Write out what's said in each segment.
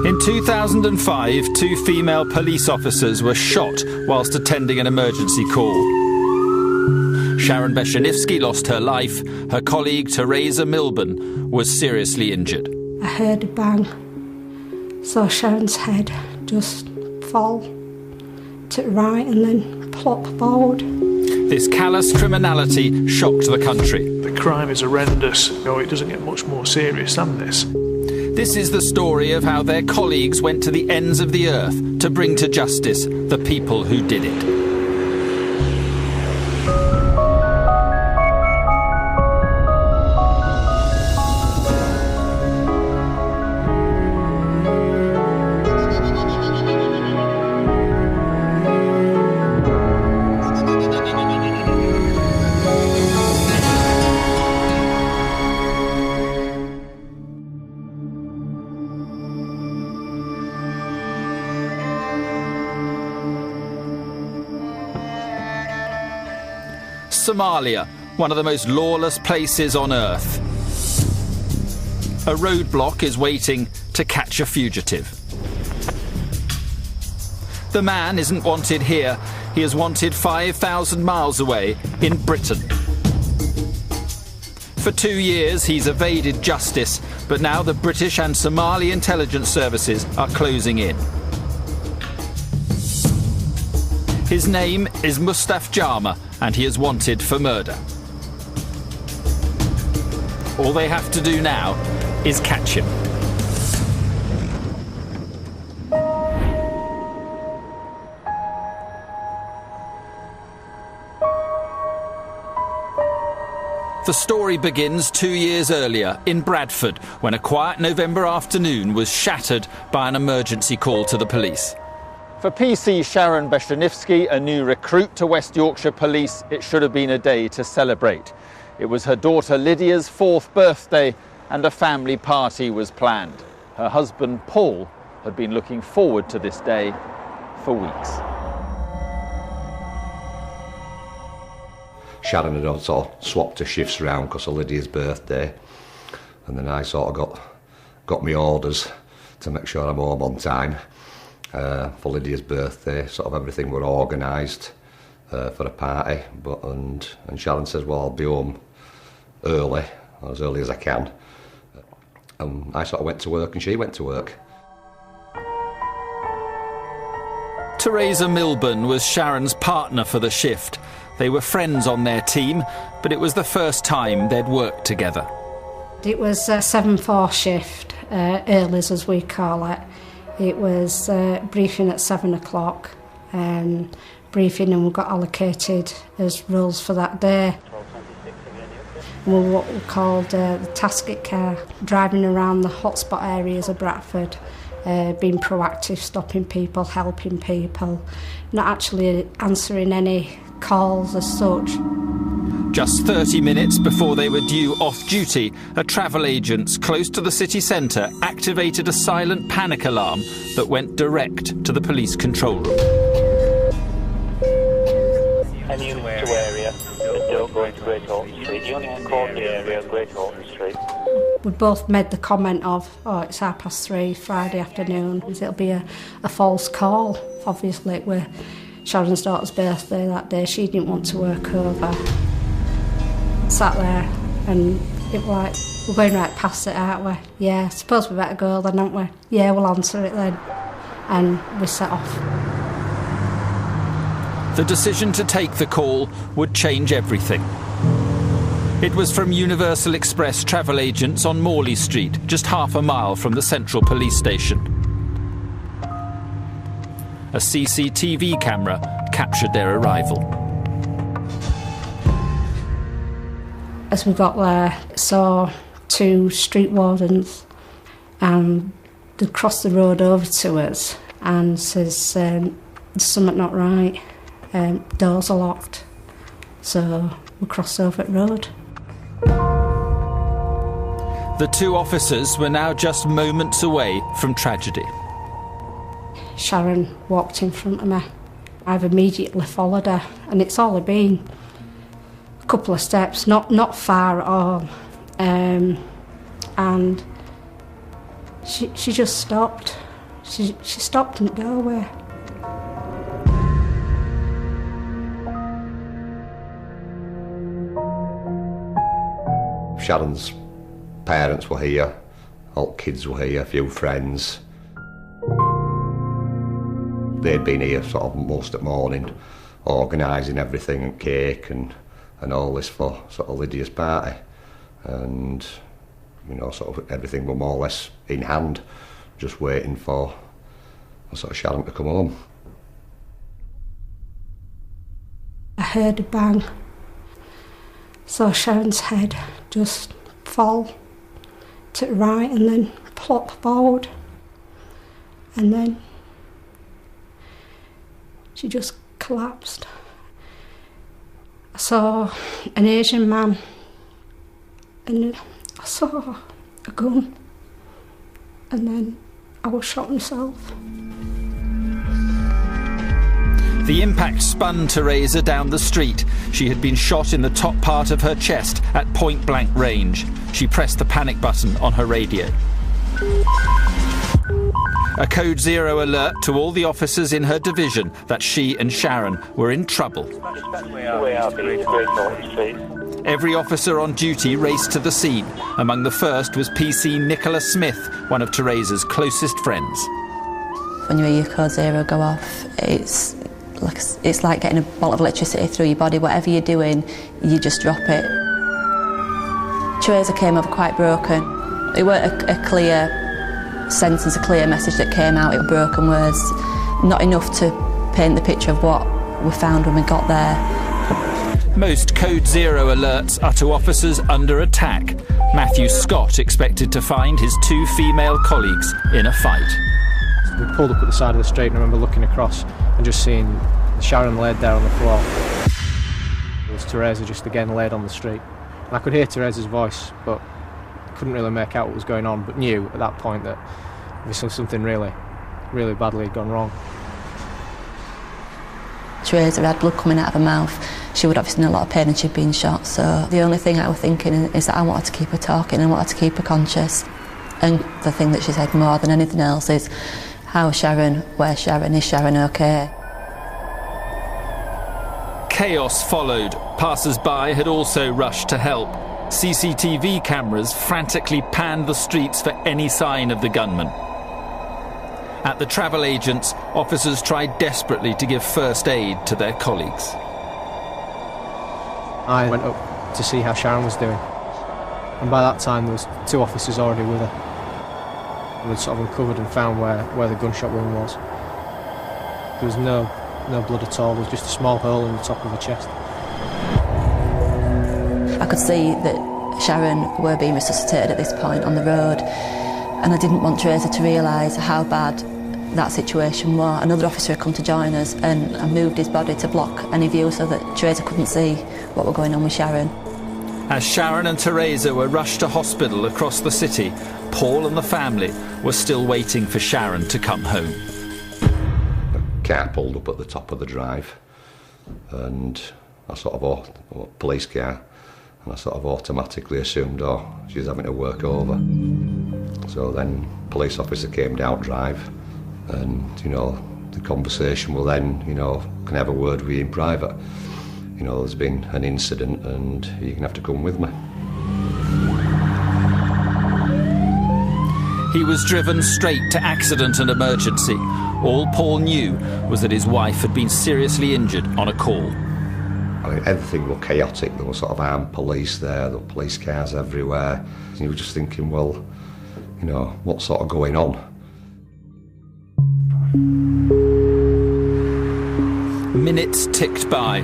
In 2005, 2 female police officers were shot whilst attending an emergency call. Sharon Beshenivsky lost her life. Her colleague, Teresa Milburn, was seriously injured. I heard a bang. Saw Sharon's head just fall to the right and then plop forward. This callous criminality shocked the country. The crime is horrendous. It doesn't get much more serious than this. This is the story of how their colleagues went to the ends of the earth to bring to justice the people who did it. Somalia, one of the most lawless places on earth. A roadblock is waiting to catch a fugitive. The man isn't wanted here. He is wanted 5,000 miles away in Britain. For 2 years he's evaded justice, but now the British and Somali intelligence services are closing in. His name is Mustafa Jama, and he is wanted for murder. All they have to do now is catch him. The story begins 2 years earlier in Bradford, when a quiet November afternoon was shattered by an emergency call to the police. For PC Sharon Beshenivsky, a new recruit to West Yorkshire Police, it should have been a day to celebrate. It was her daughter Lydia's 4th birthday and a family party was planned. Her husband Paul had been looking forward to this day for weeks. Sharon had also swapped her shifts around because of Lydia's birthday, and then I sort of got my orders to make sure I'm home on time. For Lydia's birthday, sort of everything were organised for a party, and Sharon says, well, I'll be home early, or as early as I can. And I sort of went to work and she went to work. Teresa Milburn was Sharon's partner for the shift. They were friends on their team, but it was the first time they'd worked together. It was a 7-4 shift, earlies as we call it. It was briefing at 7 o'clock, briefing, and we got allocated as roles for that day. We were what we called the tasket car, driving around the hotspot areas of Bradford, being proactive, stopping people, helping people, not actually answering any calls as such. Just 30 minutes before they were due off-duty, a travel agent close to the city centre activated a silent panic alarm that went direct to the police control room. Any to area, don't go into Great Horton Street. You only call the area Great Horton Street. We both made the comment of, oh, it's 3:30 Friday afternoon. It'll be a false call. Obviously, it was Sharon's daughter's birthday that day. She didn't want to work over. Sat there and it was like, we're going right past it, aren't we? Yeah, suppose we better go then, aren't we? Yeah, we'll answer it then. And we set off. The decision to take the call would change everything. It was from Universal Express travel agents on Morley Street, just half a mile from the central police station. A CCTV camera captured their arrival. As we got there, saw 2 street wardens and they crossed the road over to us and says, there's something not right, doors are locked. So we crossed over the road. The 2 officers were now just moments away from tragedy. Sharon walked in front of me. I've immediately followed her, and it's only been a couple of steps, not far at all. And She just stopped. She stopped in the doorway. Sharon's parents were here, all kids were here, a few friends. They'd been here sort of most of the morning, organising everything and cake and all this for sort of Lydia's party. And, you know, sort of everything were more or less in hand, just waiting for sort of Sharon to come home. I heard a bang. Saw Sharon's head just fall to the right and then plop forward. And then she just collapsed. I saw an Asian man and I saw a gun and then I was shot myself. The impact spun Teresa down the street. She had been shot in the top part of her chest at point-blank range. She pressed the panic button on her radio. A Code Zero alert to all the officers in her division that she and Sharon were in trouble. Every officer on duty raced to the scene. Among the first was PC Nicholas Smith, one of Teresa's closest friends. When you hear your Code Zero go off, it's like getting a bolt of electricity through your body. Whatever you're doing, you just drop it. Teresa came over quite broken. It weren't a clear sentence, a clear message that came out. It were broken words, not enough to paint the picture of what we found when we got there. Most Code Zero alerts are to officers under attack. Matthew Scott expected to find his two female colleagues in a fight. We pulled up at the side of the street and I remember looking across and just seeing Sharon laid there on the floor. It was Teresa just again laid on the street. And I could hear Teresa's voice, but couldn't really make out what was going on, but knew at that point that obviously something really, really badly had gone wrong. Teresa had blood coming out of her mouth. She would obviously in a lot of pain and she'd been shot, so the only thing I was thinking is that I wanted to keep her talking and I wanted to keep her conscious. And the thing that she said more than anything else is, how's Sharon? Where's Sharon? Is Sharon okay? Chaos followed. Passers-by had also rushed to help. CCTV cameras frantically panned the streets for any sign of the gunman. At the travel agents, officers tried desperately to give first aid to their colleagues. I went up to see how Sharon was doing, and by that time there was two officers already with her. We'd sort of uncovered and found where the gunshot wound was. There was no blood at all, there was just a small hole in the top of her chest. I could see that Sharon were being resuscitated at this point on the road, and I didn't want Teresa to realise how bad that situation was. Another officer had come to join us and I moved his body to block any view so that Teresa couldn't see what was going on with Sharon. As Sharon and Teresa were rushed to hospital across the city, Paul and the family were still waiting for Sharon to come home. The car pulled up at the top of the drive and I sort of, a police car, and I sort of automatically assumed, she's having to work over. So then police officer came down drive and, the conversation will then, can I have a word with you in private? There's been an incident and you're going to have to come with me. He was driven straight to accident and emergency. All Paul knew was that his wife had been seriously injured on a call. Everything was chaotic. There were sort of armed police there were police cars everywhere. And you were just thinking, well, what's sort of going on? Minutes ticked by.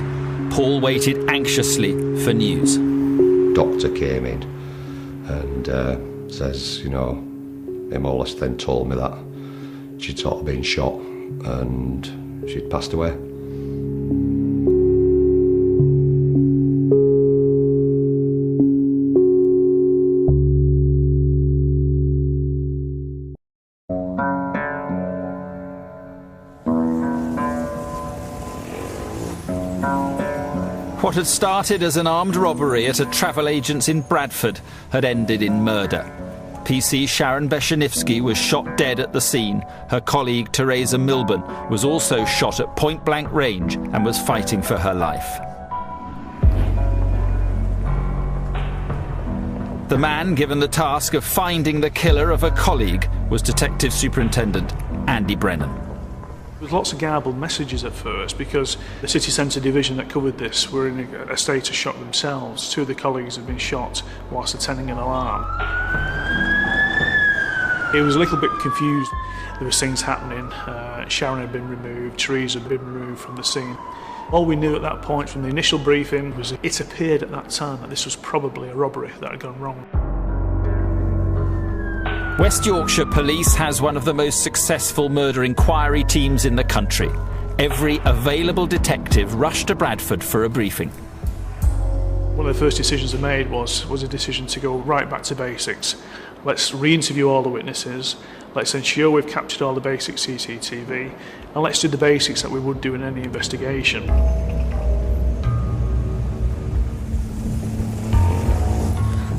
Paul waited anxiously for news. Doctor came in and says, he more or less then told me that she'd sort of been shot and she'd passed away. What had started as an armed robbery at a travel agent's in Bradford had ended in murder. PC Sharon Beshenivsky was shot dead at the scene. Her colleague Teresa Milburn was also shot at point-blank range and was fighting for her life. The man given the task of finding the killer of a colleague was Detective Superintendent Andy Brennan. There was lots of garbled messages at first because the city centre division that covered this were in a state of shock themselves. Two of the colleagues had been shot whilst attending an alarm. It was a little bit confused. There were things happening. Sharon had been removed, Teresa had been removed from the scene. All we knew at that point from the initial briefing was it appeared at that time that this was probably a robbery that had gone wrong. West Yorkshire Police has one of the most successful murder inquiry teams in the country. Every available detective rushed to Bradford for a briefing. One of the first decisions I made was a decision to go right back to basics. Let's re-interview all the witnesses, let's ensure we've captured all the basic CCTV, and let's do the basics that we would do in any investigation.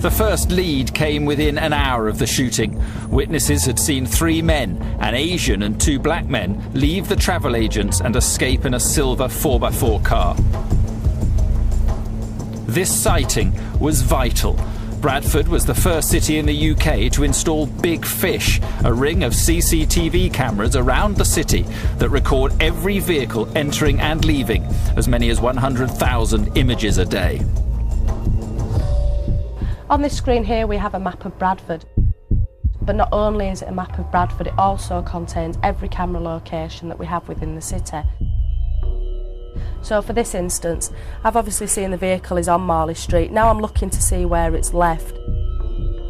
The first lead came within an hour of the shooting. Witnesses had seen 3 men, an Asian and 2 black men, leave the travel agents and escape in a silver 4x4 car. This sighting was vital. Bradford was the first city in the UK to install Big Fish, a ring of CCTV cameras around the city that record every vehicle entering and leaving, as many as 100,000 images a day. On this screen here we have a map of Bradford. But not only is it a map of Bradford, it also contains every camera location that we have within the city. So for this instance, I've obviously seen the vehicle is on Marley Street. Now I'm looking to see where it's left.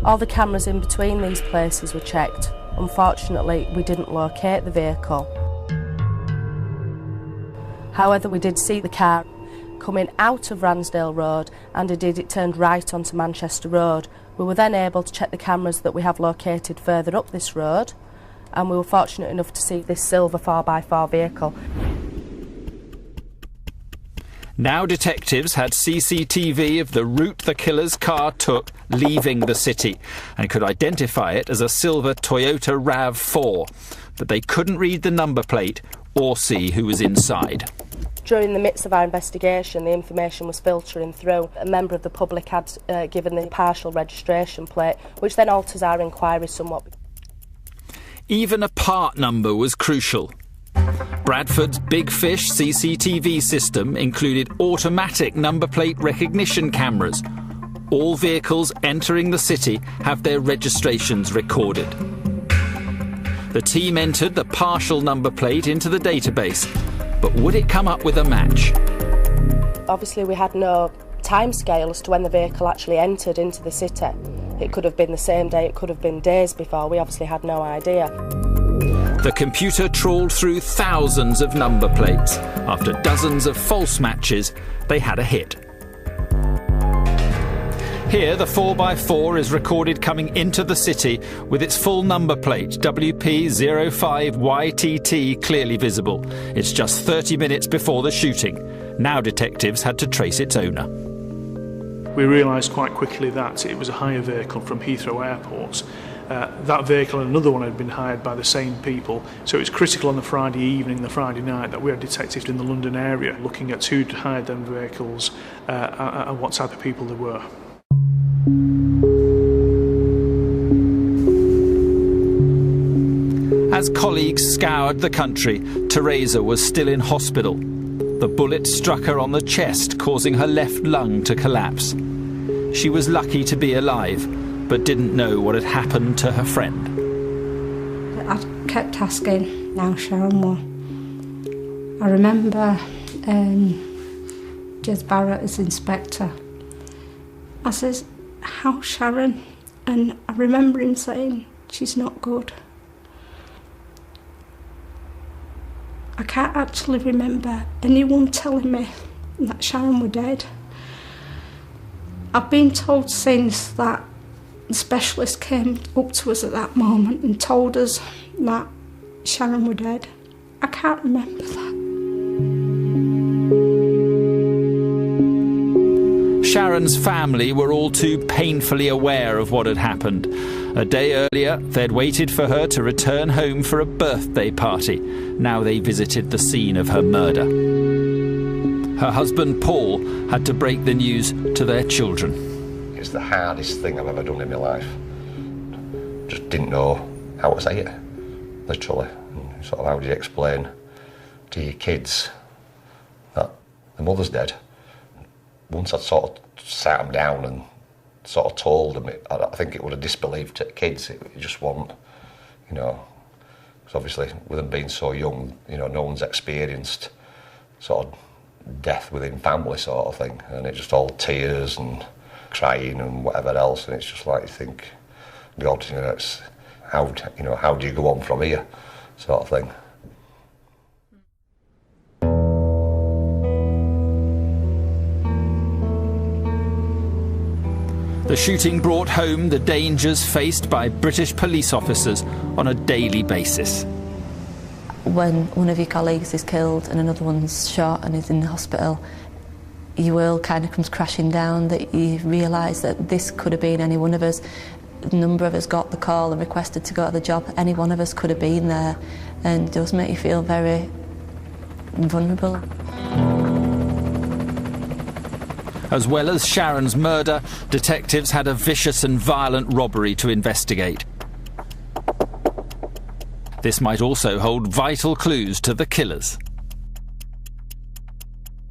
All the cameras in between these places were checked. Unfortunately, we didn't locate the vehicle. However, we did see the car coming out of Ransdale Road, and indeed it turned right onto Manchester Road. We were then able to check the cameras that we have located further up this road, and we were fortunate enough to see this silver 4x4 vehicle. Now detectives had CCTV of the route the killer's car took leaving the city and could identify it as a silver Toyota RAV4, but they couldn't read the number plate or see who was inside. During the midst of our investigation, the information was filtering through. A member of the public had given the partial registration plate, which then alters our inquiry somewhat. Even a part number was crucial. Bradford's Big Fish CCTV system included automatic number plate recognition cameras. All vehicles entering the city have their registrations recorded. The team entered the partial number plate into the database, but would it come up with a match? Obviously we had no timescale as to when the vehicle actually entered into the city. It could have been the same day, it could have been days before. We obviously had no idea. The computer trawled through thousands of number plates. After dozens of false matches, they had a hit. Here, the 4x4 is recorded coming into the city with its full number plate, WP05YTT, clearly visible. It's just 30 minutes before the shooting. Now detectives had to trace its owner. We realised quite quickly that it was a hire vehicle from Heathrow Airport. That vehicle and another one had been hired by the same people, so it was critical on the Friday evening, the Friday night, that we had detectives in the London area looking at who'd hired them vehicles and what type of people they were. As colleagues scoured the country, Teresa was still in hospital. The bullet struck her on the chest, causing her left lung to collapse. She was lucky to be alive, but didn't know what had happened to her friend. I kept asking, now Sharon, what? I remember Jez Barrett as inspector. I says, how Sharon? And I remember him saying, she's not good. I can't actually remember anyone telling me that Sharon were dead. I've been told since that the specialist came up to us at that moment and told us that Sharon were dead. I can't remember that. Sharon's family were all too painfully aware of what had happened. A day earlier, they'd waited for her to return home for a birthday party. Now they visited the scene of her murder. Her husband, Paul, had to break the news to their children. It's the hardest thing I've ever done in my life. Just didn't know how to say it, literally. Sort of how do you explain to your kids that the mother's dead? Once I'd sort of sat them down and sort of told them, I think it would have disbelieved to kids. It just wasn't, you know, because obviously with them being so young, you know, no one's experienced sort of death within family sort of thing, and it's just all tears and crying and whatever else, and it's just like you think, God, you know, it's how do you go on from here, sort of thing. The shooting brought home the dangers faced by British police officers on a daily basis. When one of your colleagues is killed and another one's shot and is in the hospital, your world kind of comes crashing down, that you realise that this could have been any one of us. A number of us got the call and requested to go to the job. Any one of us could have been there, and it does make you feel very vulnerable. As well as Sharon's murder, detectives had a vicious and violent robbery to investigate. This might also hold vital clues to the killers.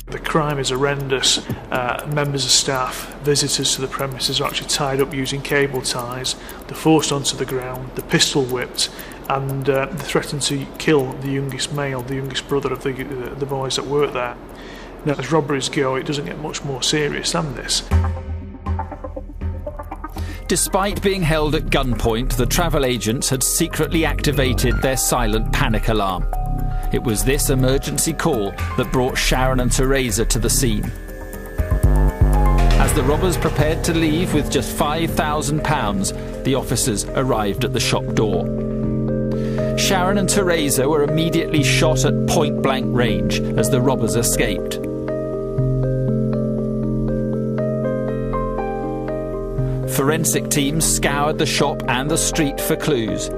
The crime is horrendous. Members of staff, visitors to the premises are actually tied up using cable ties. They're forced onto the ground, they're pistol whipped, and they threaten to kill the youngest male, the youngest brother of the boys that work there. Now, as robberies go, it doesn't get much more serious than this. Despite being held at gunpoint, the travel agents had secretly activated their silent panic alarm. It was this emergency call that brought Sharon and Teresa to the scene. As the robbers prepared to leave with just £5,000, the officers arrived at the shop door. Sharon and Teresa were immediately shot at point-blank range as the robbers escaped. Forensic teams scoured the shop and the street for clues.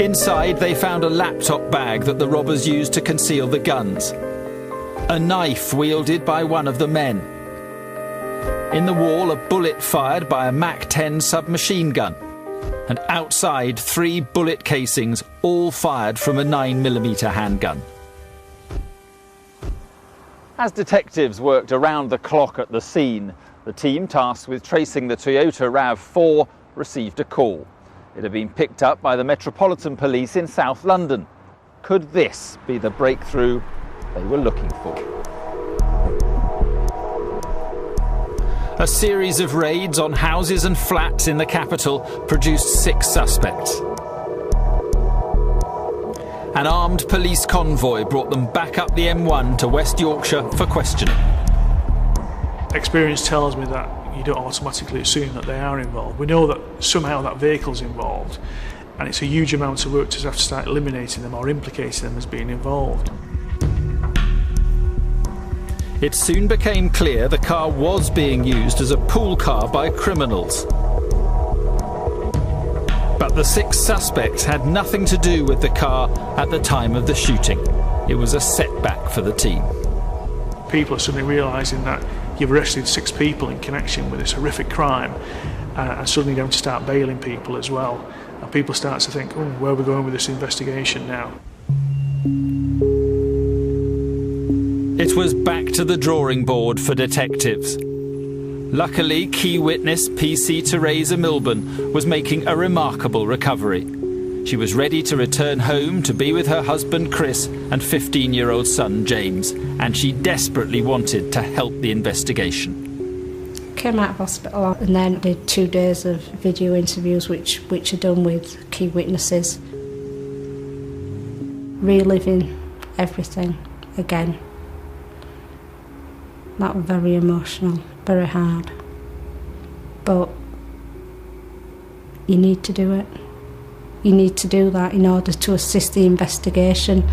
Inside, they found a laptop bag that the robbers used to conceal the guns. A knife wielded by one of the men. In the wall, a bullet fired by a MAC-10 submachine gun. And outside, 3 bullet casings, all fired from a 9mm handgun. As detectives worked around the clock at the scene, the team tasked with tracing the Toyota RAV4 received a call. It had been picked up by the Metropolitan Police in South London. Could this be the breakthrough they were looking for? A series of raids on houses and flats in the capital produced 6 suspects. An armed police convoy brought them back up the M1 to West Yorkshire for questioning. Experience tells me that you don't automatically assume that they are involved. We know that somehow that vehicle's involved, and it's a huge amount of work to have to start eliminating them or implicating them as being involved. It soon became clear the car was being used as a pool car by criminals. But the 6 suspects had nothing to do with the car at the time of the shooting. It was a setback for the team. People are suddenly realising that you've arrested 6 people in connection with this horrific crime, and suddenly you're going to start bailing people as well. And people start to think, oh, where are we going with this investigation now? It was back to the drawing board for detectives. Luckily, key witness PC Teresa Milburn was making a remarkable recovery. She was ready to return home to be with her husband Chris and 15-year-old son James, and she desperately wanted to help the investigation. Came out of hospital and then did 2 days of video interviews which are done with key witnesses. Reliving everything again. That was very emotional, very hard. But you need to do it. You need to do that in order to assist the investigation.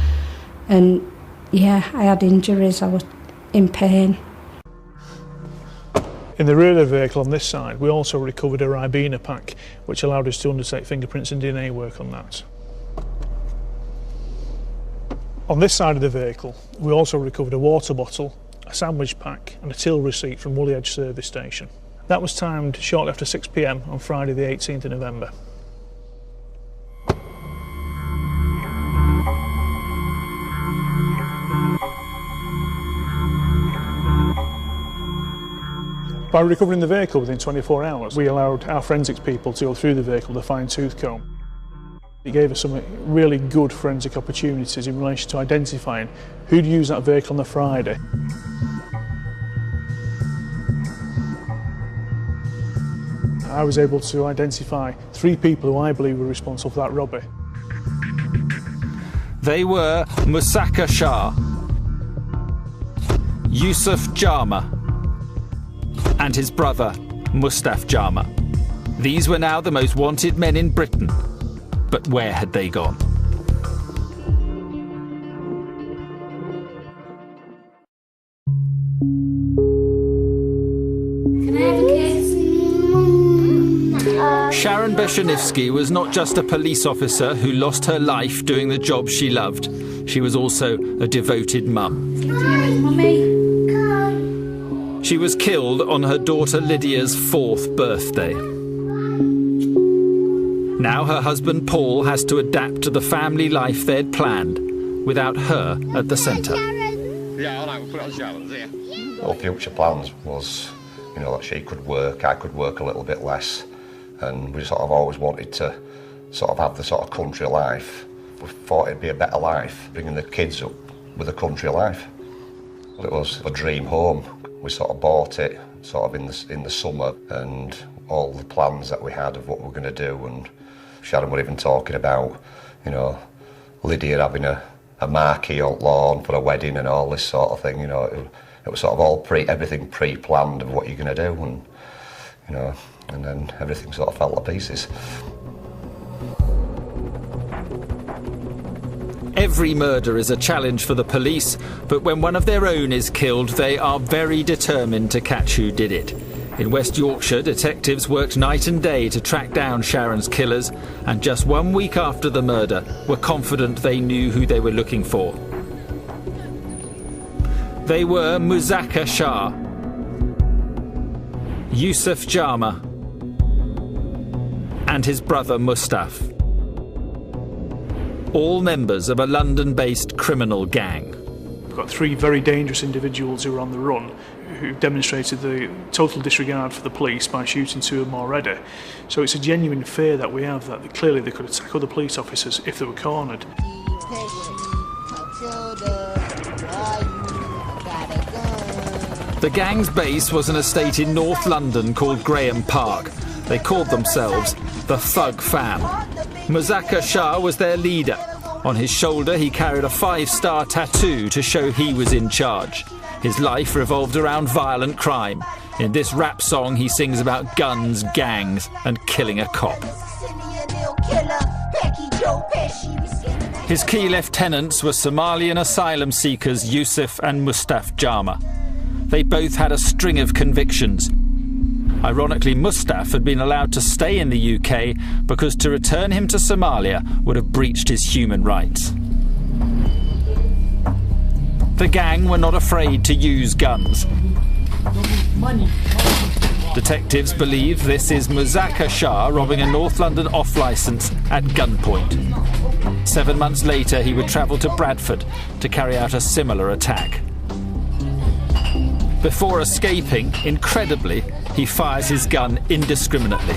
And yeah, I had injuries, I was in pain. In the rear of the vehicle on this side, we also recovered a Ribena pack, which allowed us to undertake fingerprints and DNA work on that. On this side of the vehicle, we also recovered a water bottle, a sandwich pack and a till receipt from Woolly Edge service station. That was timed shortly after 6 p.m. on Friday the 18th of November. By recovering the vehicle within 24 hours, we allowed our forensics people to go through the vehicle with a fine-tooth comb. It gave us some really good forensic opportunities in relation to identifying who'd used that vehicle on the Friday. I was able to identify 3 people who I believe were responsible for that robbery. They were Mustafa Jama, Mustafa Jama, and his brother, Mustafa Jama. These were now the most wanted men in Britain. But where had they gone? Can I have a kiss? Sharon Beshenivsky was not just a police officer who lost her life doing the job she loved. She was also a devoted mum. Mummy. She was killed on her daughter Lydia's 4th birthday. Now her husband Paul has to adapt to the family life they'd planned, without her at the centre. Yeah, all right, we'll put it on Sharon's here. Well, future plans was, that she could work, I could work a little bit less, and we sort of always wanted to sort of have the sort of country life. We thought it'd be a better life, bringing the kids up with a country life. It was a dream home. We sort of bought it sort of in the summer, and all the plans that we had of what we were going to do, and Sharon were even talking about, Lydia having a marquee on lawn for a wedding and all this sort of thing. It was sort of all everything pre-planned of what you're going to do, and then everything sort of fell to pieces. Every murder is a challenge for the police, but when one of their own is killed, they are very determined to catch who did it. In West Yorkshire, detectives worked night and day to track down Sharon's killers, and just 1 week after the murder, were confident they knew who they were looking for. They were Mustafa Jama, Mustafa Jama, and his brother Mustafa. All members of a London-based criminal gang. We've got 3 very dangerous individuals who were on the run, who demonstrated the total disregard for the police by shooting 2 of them already. So it's a genuine fear that we have that clearly they could attack other police officers if they were cornered. The gang's base was an estate in North London called Graham Park. They called themselves the Thug Fam. Mustafa Jama was their leader. On his shoulder he carried a 5-star tattoo to show he was in charge. His life revolved around violent crime. In this rap song he sings about guns, gangs and killing a cop. His key lieutenants were Somalian asylum seekers Yusuf and Mustafa Jama. They both had a string of convictions. Ironically, Mustafa had been allowed to stay in the UK because to return him to Somalia would have breached his human rights. The gang were not afraid to use guns. Detectives believe this is Mustafa Jama robbing a North London off-licence at gunpoint. 7 months later, he would travel to Bradford to carry out a similar attack. Before escaping, incredibly, he fires his gun indiscriminately.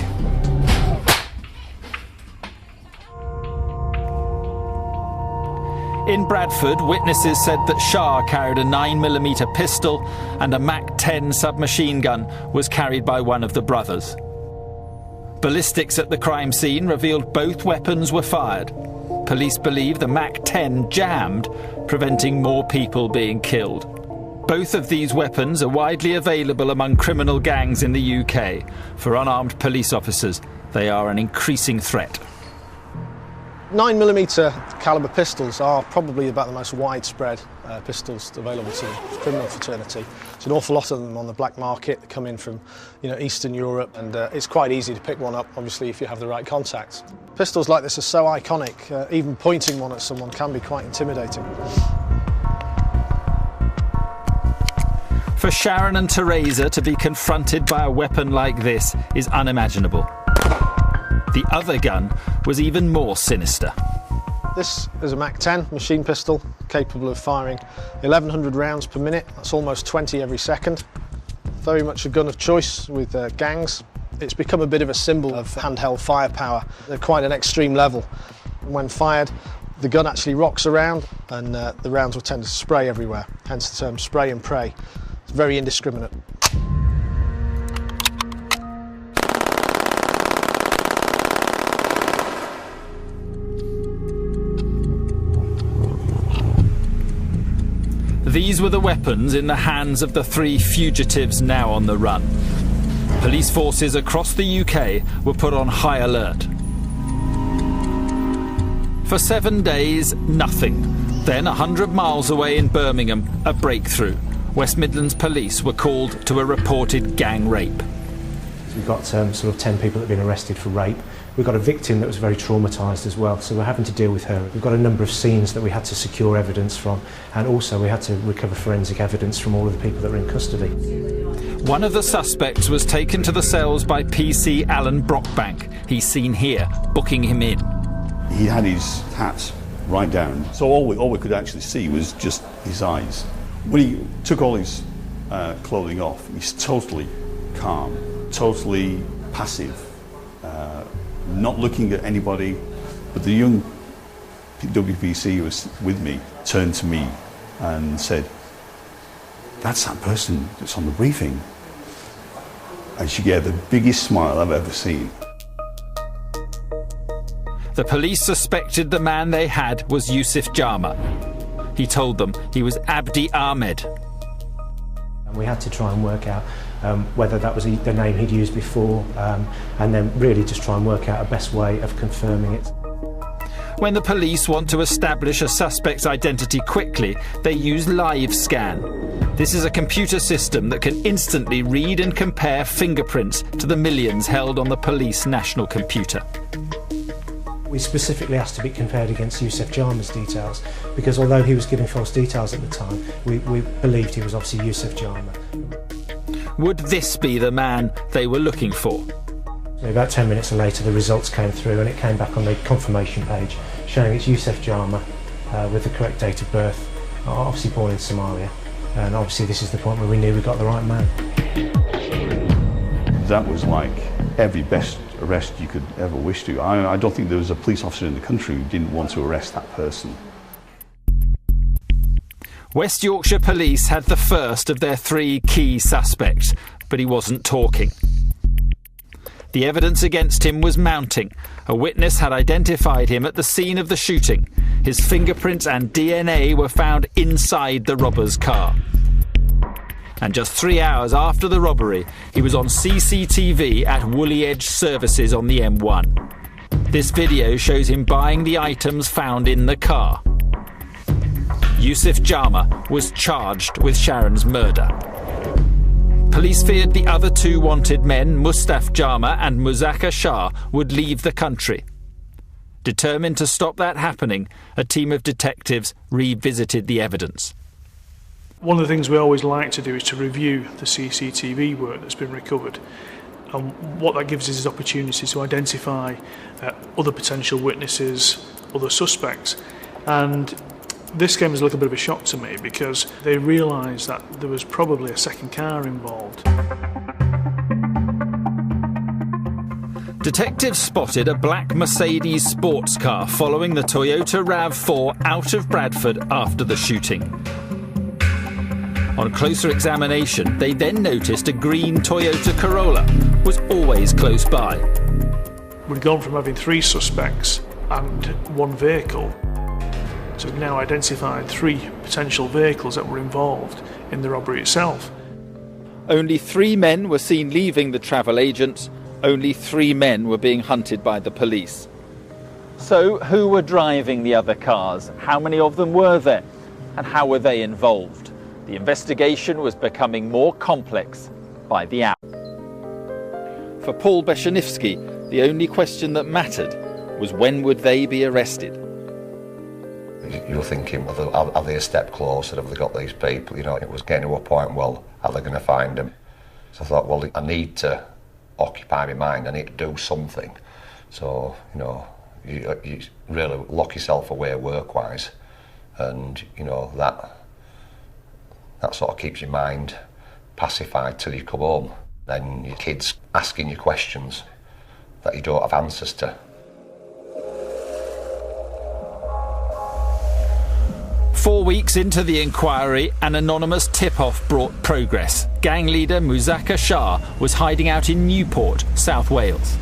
In Bradford, witnesses said that Shah carried a 9mm pistol and a Mac-10 submachine gun was carried by one of the brothers. Ballistics at the crime scene revealed both weapons were fired. Police believe the Mac-10 jammed, preventing more people being killed. Both of these weapons are widely available among criminal gangs in the UK. For unarmed police officers, they are an increasing threat. 9mm calibre pistols are probably about the most widespread pistols available to the criminal fraternity. There's an awful lot of them on the black market. They come in from, Eastern Europe, and it's quite easy to pick one up, obviously, if you have the right contacts. Pistols like this are so iconic, even pointing one at someone can be quite intimidating. For Sharon and Teresa to be confronted by a weapon like this is unimaginable. The other gun was even more sinister. This is a Mac-10 machine pistol, capable of firing 1,100 rounds per minute. That's almost 20 every second. Very much a gun of choice with gangs. It's become a bit of a symbol of handheld firepower at quite an extreme level. When fired, the gun actually rocks around, and the rounds will tend to spray everywhere, hence the term spray and pray. It's very indiscriminate. These were the weapons in the hands of the 3 fugitives now on the run. Police forces across the UK were put on high alert. For 7 days, nothing. Then, 100 miles away in Birmingham, a breakthrough. West Midlands Police were called to a reported gang rape. We've got sort of 10 people that have been arrested for rape. We've got a victim that was very traumatised as well, so we're having to deal with her. We've got a number of scenes that we had to secure evidence from, and also we had to recover forensic evidence from all of the people that were in custody. One of the suspects was taken to the cells by PC Alan Brockbank. He's seen here, booking him in. He had his hat right down, so all we could actually see was just his eyes. When he took all his clothing off, he's totally calm, totally passive, not looking at anybody. But the young WPC who was with me turned to me and said, "That's that person that's on the briefing." And she gave the biggest smile I've ever seen. The police suspected the man they had was Mustafa Jama. He told them he was Abdi Ahmed. And we had to try and work out whether that was the name he'd used before, and then really just try and work out a best way of confirming it. When the police want to establish a suspect's identity quickly, they use live scan. This is a computer system that can instantly read and compare fingerprints to the millions held on the police national computer. We specifically asked to be compared against Mustafa Jama's details, because although he was giving false details at the time, we believed he was obviously Mustafa Jama. Would this be the man they were looking for? About 10 minutes later, the results came through, and it came back on the confirmation page showing it's Mustafa Jama with the correct date of birth, obviously born in Somalia. And obviously this is the point where we knew we got the right man. That was like every best arrest you could ever wish to. I don't think there was a police officer in the country who didn't want to arrest that person. West Yorkshire Police had the first of their 3 key suspects, but he wasn't talking. The evidence against him was mounting. A witness had identified him at the scene of the shooting. His fingerprints and DNA were found inside the robber's car. And just 3 hours after the robbery, he was on CCTV at Woolly Edge Services on the M1. This video shows him buying the items found in the car. Mustafa Jama was charged with Sharon's murder. Police feared the other 2 wanted men, Mustafa Jama and Muzakkar Shah, would leave the country. Determined to stop that happening, a team of detectives revisited the evidence. One of the things we always like to do is to review the CCTV work that's been recovered. And what that gives us is opportunities to identify other potential witnesses, other suspects. And this came as a little bit of a shock to me, because they realised that there was probably a second car involved. Detectives spotted a black Mercedes sports car following the Toyota RAV4 out of Bradford after the shooting. On closer examination, they then noticed a green Toyota Corolla was always close by. We've gone from having 3 suspects and 1 vehicle. So we've now identified 3 potential vehicles that were involved in the robbery itself. Only 3 men were seen leaving the travel agents. Only 3 men were being hunted by the police. So, who were driving the other cars? How many of them were there? And how were they involved? The investigation was becoming more complex by the hour. For Paul Beshenivsky, the only question that mattered was when would they be arrested? You're thinking, are they a step closer? Have they got these people? You know, it was getting to a point, well, are they going to find them? So I thought, well, I need to occupy my mind, I need to do something. So, you know, you really lock yourself away work-wise, and, you know, that sort of keeps your mind pacified till you come home. Then your kids asking you questions that you don't have answers to. Four weeks into the inquiry, an anonymous tip-off brought progress. Gang leader Mustafa Jama was hiding out in Newport, South Wales.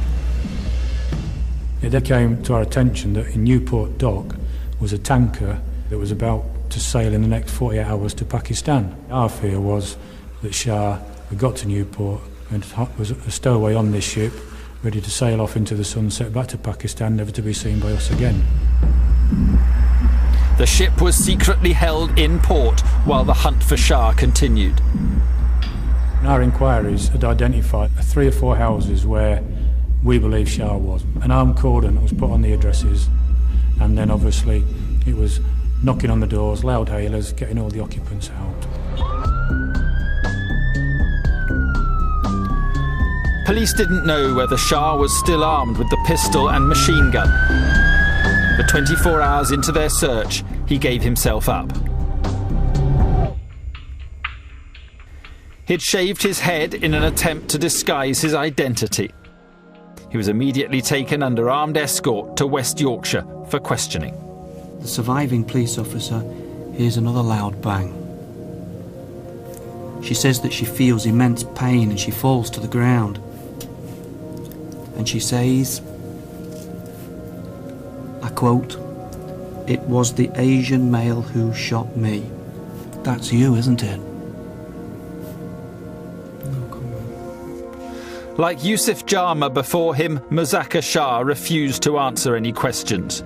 It then came to our attention that in Newport Dock was a tanker that was about to sail in the next 48 hours to Pakistan. Our fear was that Shah had got to Newport and was a stowaway on this ship, ready to sail off into the sunset back to Pakistan, never to be seen by us again. The ship was secretly held in port while the hunt for Shah continued. Our inquiries had identified 3 or 4 houses where we believe Shah was. An armed cordon was put on the addresses, and then obviously it was knocking on the doors, loud hailers, getting all the occupants out. Police didn't know whether Shah was still armed with the pistol and machine gun. But 24 hours into their search, he gave himself up. He'd shaved his head in an attempt to disguise his identity. He was immediately taken under armed escort to West Yorkshire for questioning. The surviving police officer hears another loud bang. She says that she feels immense pain and she falls to the ground. And she says, I quote, "It was the Asian male who shot me." That's you, isn't it? Like Mustafa Jama before him, Mustafa Jama refused to answer any questions.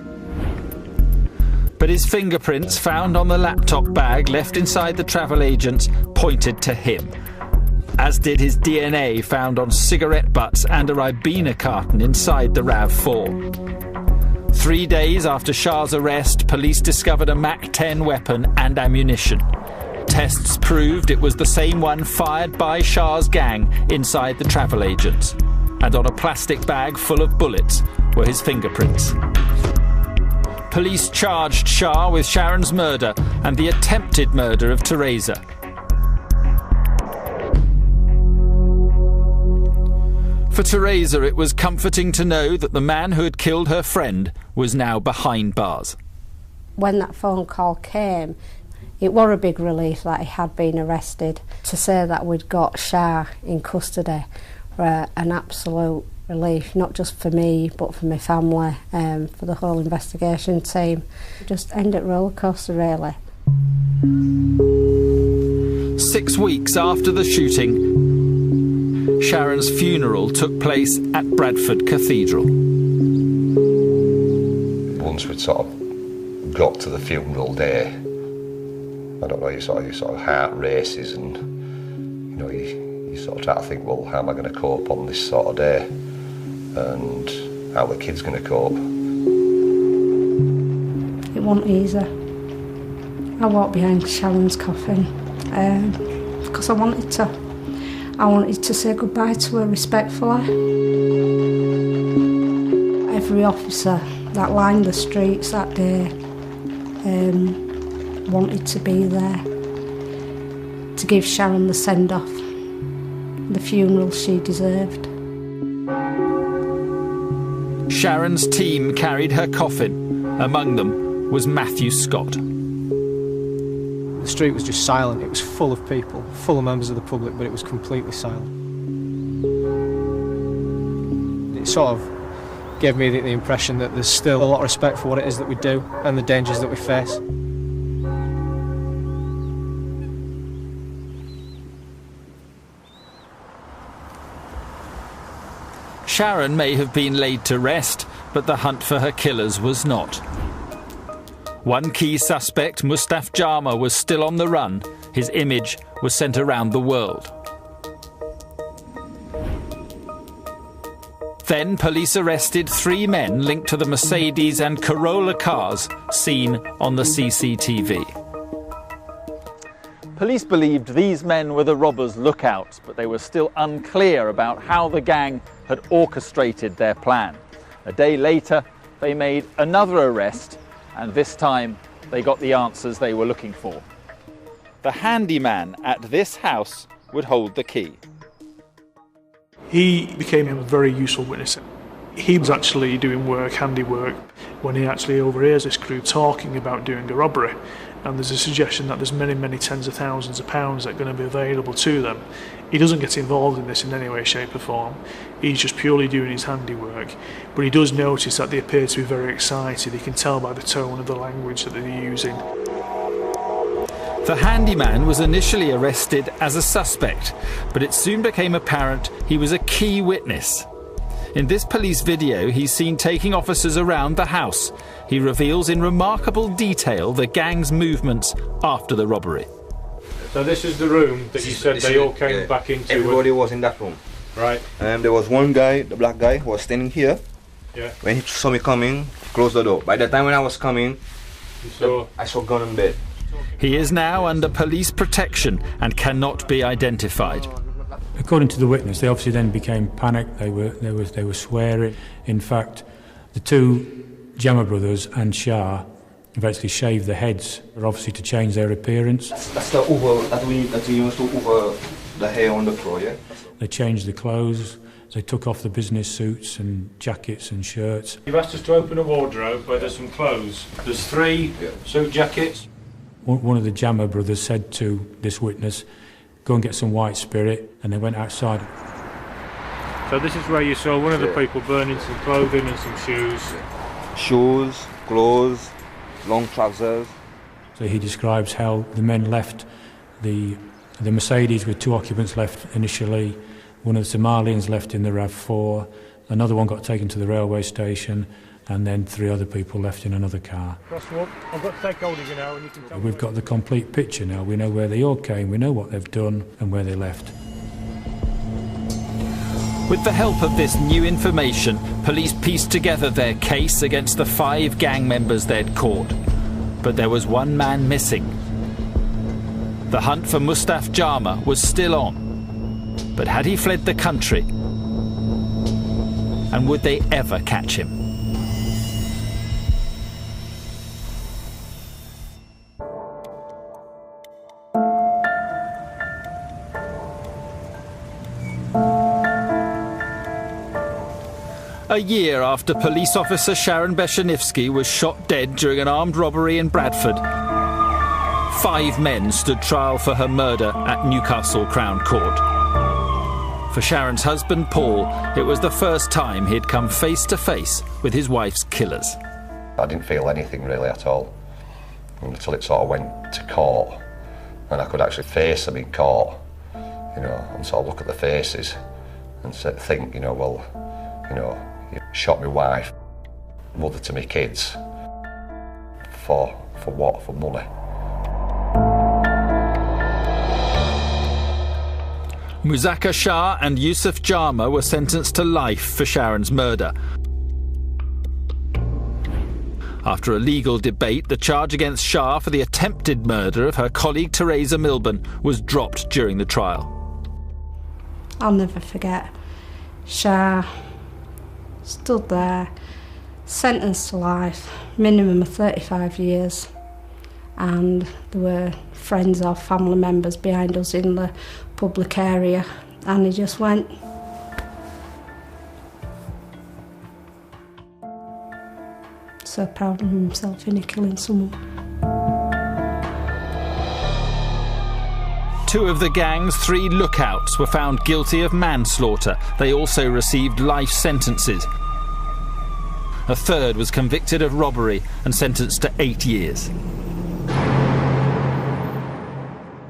But his fingerprints found on the laptop bag left inside the travel agents pointed to him, as did his DNA found on cigarette butts and a Ribena carton inside the RAV4. 3 days after Shah's arrest, police discovered a MAC-10 weapon and ammunition. Tests proved it was the same one fired by Shah's gang inside the travel agents, and on a plastic bag full of bullets were his fingerprints. Police charged Shah with Sharon's murder and the attempted murder of Teresa. For Teresa, it was comforting to know that the man who had killed her friend was now behind bars. When that phone call came, it was a big relief that he had been arrested. To say that we'd got Shah in custody were an absolute relief, not just for me but for my family, for the whole investigation team. Just ended rollercoaster really. 6 weeks after the shooting, Sharon's funeral took place at Bradford Cathedral. Once we'd sort of got to the funeral day, I don't know, your sort of heart races, and you know, you sort of try to think, well, how am I going to cope on this sort of day, and how the kids going to cope. It wasn't easy. I walked behind Sharon's coffin because I wanted to say goodbye to her respectfully. Every officer that lined the streets that day wanted to be there to give Sharon the send-off, the funeral she deserved. Sharon's team carried her coffin. Among them was Matthew Scott. The street was just silent. It was full of people, full of members of the public, but it was completely silent. It sort of gave me the impression that there's still a lot of respect for what it is that we do and the dangers that we face. Sharon may have been laid to rest, but the hunt for her killers was not. One key suspect, Mustafa Jama, was still on the run. His image was sent around the world. Then police arrested 3 men linked to the Mercedes and Corolla cars seen on the CCTV. Police believed these men were the robbers' lookouts, but they were still unclear about how the gang had orchestrated their plan. A day later, they made another arrest, and this time they got the answers they were looking for. The handyman at this house would hold the key. He became a very useful witness. He was actually doing work, handiwork, when he actually overhears this crew talking about doing a robbery. And there's a suggestion that there's many, many tens of thousands of pounds that are going to be available to them. He doesn't get involved in this in any way, shape or form. He's just purely doing his handiwork. But he does notice that they appear to be very excited. He can tell by the tone of the language that they're using. The handyman was initially arrested as a suspect, but it soon became apparent he was a key witness. In this police video, he's seen taking officers around the house. He reveals in remarkable detail the gang's movements after the robbery. So this is the room that you said they all came back into? Everybody was in that room. Right. There was one guy, the black guy, who was standing here. Yeah. When he saw me coming, closed the door. By the time when I was coming, I saw a gun in bed. He is now under police protection and cannot be identified. According to the witness, they obviously then became panicked. They were swearing. In fact, the 2 Jama brothers and Shah basically shaved their heads, obviously to change their appearance. That's the over that we used to over the hair on the floor, yeah? They changed the clothes. They took off the business suits and jackets and shirts. You've asked us to open a wardrobe where there's some clothes. There's 3 suit jackets. One of the Jama brothers said to this witness, "Go and get some white spirit," and they went outside. So this is where you saw one of the people burning some clothing and some shoes. Shoes, clothes, long trousers. So he describes how the men left the Mercedes with 2 occupants left initially. One of the Somalians left in the RAV4. Another one got taken to the railway station. And then 3 other people left in another car. I've got to take hold of you now, and you can tell We've got the complete picture now. We know where they all came, we know what they've done and where they left. With the help of this new information, police pieced together their case against the 5 gang members they'd caught. But there was one man missing. The hunt for Mustafa Jama was still on. But had he fled the country? And would they ever catch him? A year after police officer Sharon Beshenivsky was shot dead during an armed robbery in Bradford, 5 men stood trial for her murder at Newcastle Crown Court. For Sharon's husband, Paul, it was the first time he'd come face to face with his wife's killers. I didn't feel anything really at all until it sort of went to court and I could actually face them in court, and sort of look at the faces and think, well, you shot my wife, mother to my kids, for what? For money. Mustafa Shah and Mustafa Jama were sentenced to life for Sharon's murder. After a legal debate, the charge against Shah for the attempted murder of her colleague Teresa Milburn was dropped during the trial. I'll never forget. Shah stood there, sentenced to life, minimum of 35 years. And there were friends or family members behind us in the public area, and he just went. So proud of himself in killing someone. 2 of the gang's 3 lookouts were found guilty of manslaughter. They also received life sentences. A 3rd was convicted of robbery and sentenced to 8 years.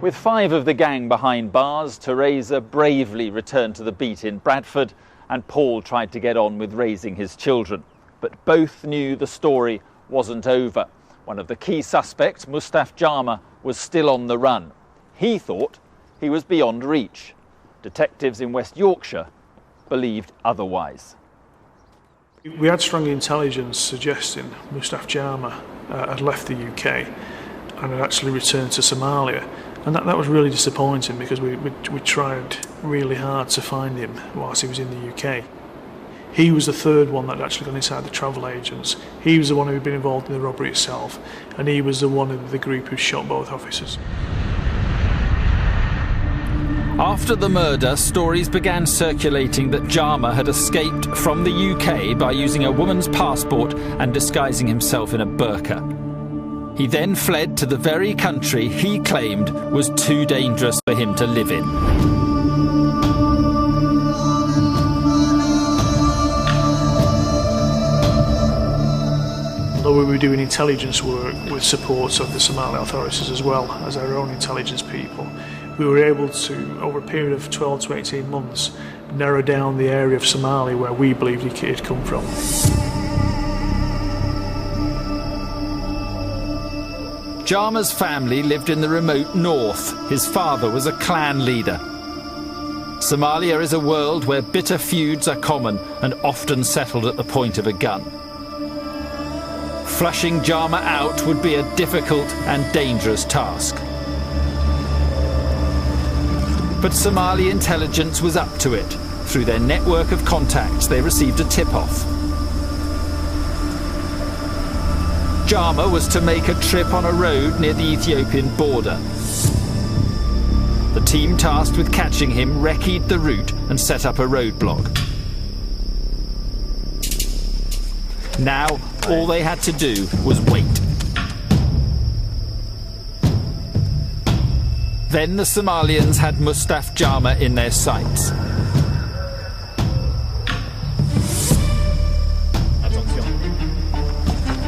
With 5 of the gang behind bars, Teresa bravely returned to the beat in Bradford and Paul tried to get on with raising his children. but both knew the story wasn't over. One of the key suspects, Mustafa Jama, was still on the run. He thought he was beyond reach. Detectives in West Yorkshire believed otherwise. We had strong intelligence suggesting Mustafa Jama had left the UK and had actually returned to Somalia. And that was really disappointing because we tried really hard to find him whilst he was in the UK. He was the third one that had actually gone inside the travel agents. He was the one who had been involved in the robbery itself, and he was the one in the group who shot both officers. After the murder, stories began circulating that Jama had escaped from the UK by using a woman's passport and disguising himself in a burqa. He then fled to the very country he claimed was too dangerous for him to live in. Although we were doing intelligence work with support of the Somali authorities as well as our own intelligence people, we were able to, over a period of 12 to 18 months, narrow down the area of Somalia where we believed he had come from. Jama's family lived in the remote north. His father was a clan leader. Somalia is a world where bitter feuds are common and often settled at the point of a gun. Flushing Jama out would be a difficult and dangerous task. But Somali intelligence was up to it. Through their network of contacts, they received a tip-off. Jama was to make a trip on a road near the Ethiopian border. The team tasked with catching him recce'd the route and set up a roadblock. Now, all they had to do was wait. Then the Somalians had Mustafa Jama in their sights.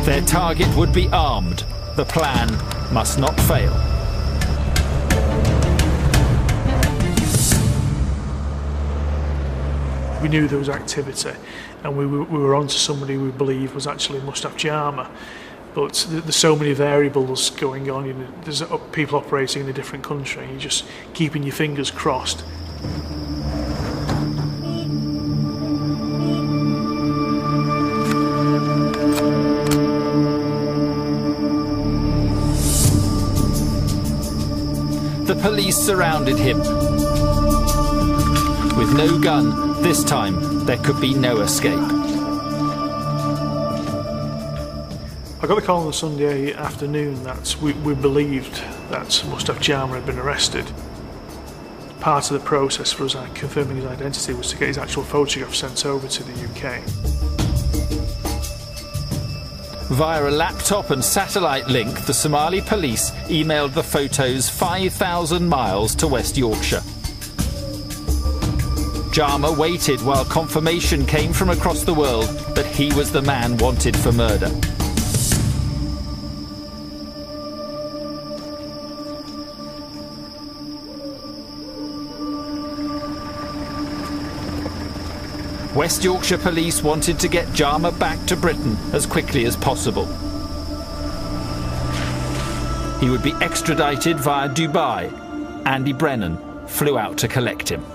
Their target would be armed. The plan must not fail. We knew there was activity, and we were onto somebody we believed was actually Mustafa Jama. But there's so many variables going on. You know, there's people operating in a different country. You're just keeping your fingers crossed. The police surrounded him. With no gun, this time there could be no escape. I got the call on the Sunday afternoon that we believed that Mustafa Jama had been arrested. Part of the process for us confirming his identity was to get his actual photograph sent over to the UK. Via a laptop and satellite link, the Somali police emailed the photos 5,000 miles to West Yorkshire. Jama waited while confirmation came from across the world that he was the man wanted for murder. West Yorkshire police wanted to get Jama back to Britain as quickly as possible. He would be extradited via Dubai. Andy Brennan flew out to collect him.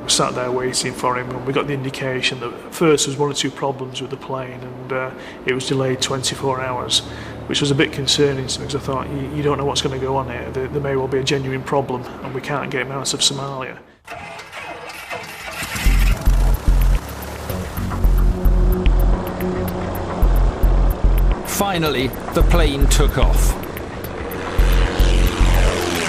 We sat there waiting for him, and we got the indication that at first there was one or two problems with the plane, and it was delayed 24 hours, which was a bit concerning to me because I thought, you don't know what's going to go on here. There may well be a genuine problem, and we can't get him out of Somalia. Finally, the plane took off.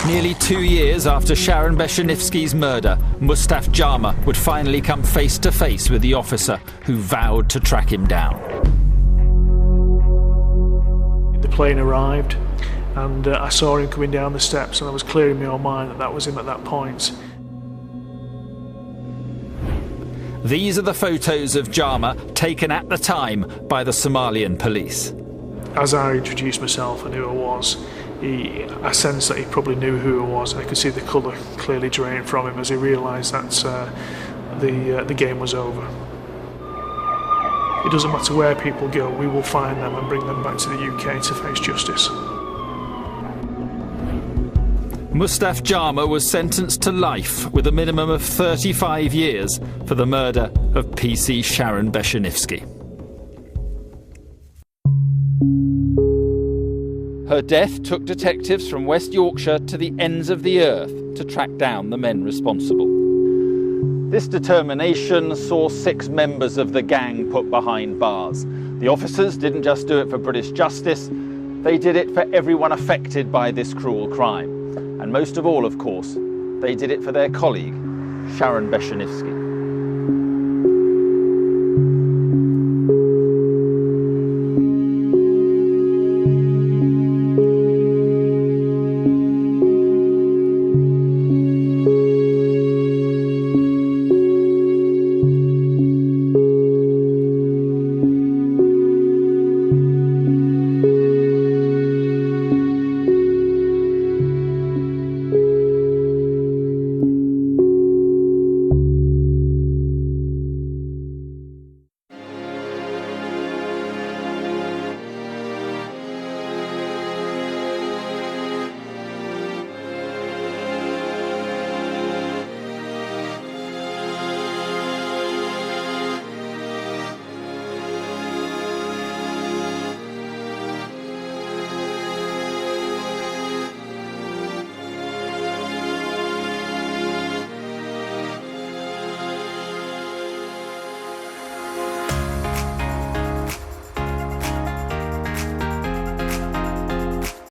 Nearly 2 years after Sharon Beshenivsky's murder, Mustafa Jama would finally come face to face with the officer who vowed to track him down. The plane arrived, and I saw him coming down the steps, and I was clear in my own mind that that was him at that point. These are the photos of Jama taken at the time by the Somalian police. As I introduced myself and who I was, I sensed that he probably knew who I was, and I could see the colour clearly drain from him as he realised that the game was over. It doesn't matter where people go, we will find them and bring them back to the UK to face justice. Mustafa Jama was sentenced to life with a minimum of 35 years for the murder of PC Sharon Beshenivsky. Her death took detectives from West Yorkshire to the ends of the earth to track down the men responsible. This determination saw 6 members of the gang put behind bars. The officers didn't just do it for British justice, they did it for everyone affected by this cruel crime. And most of all, of course, they did it for their colleague, Sharon Beshenivsky.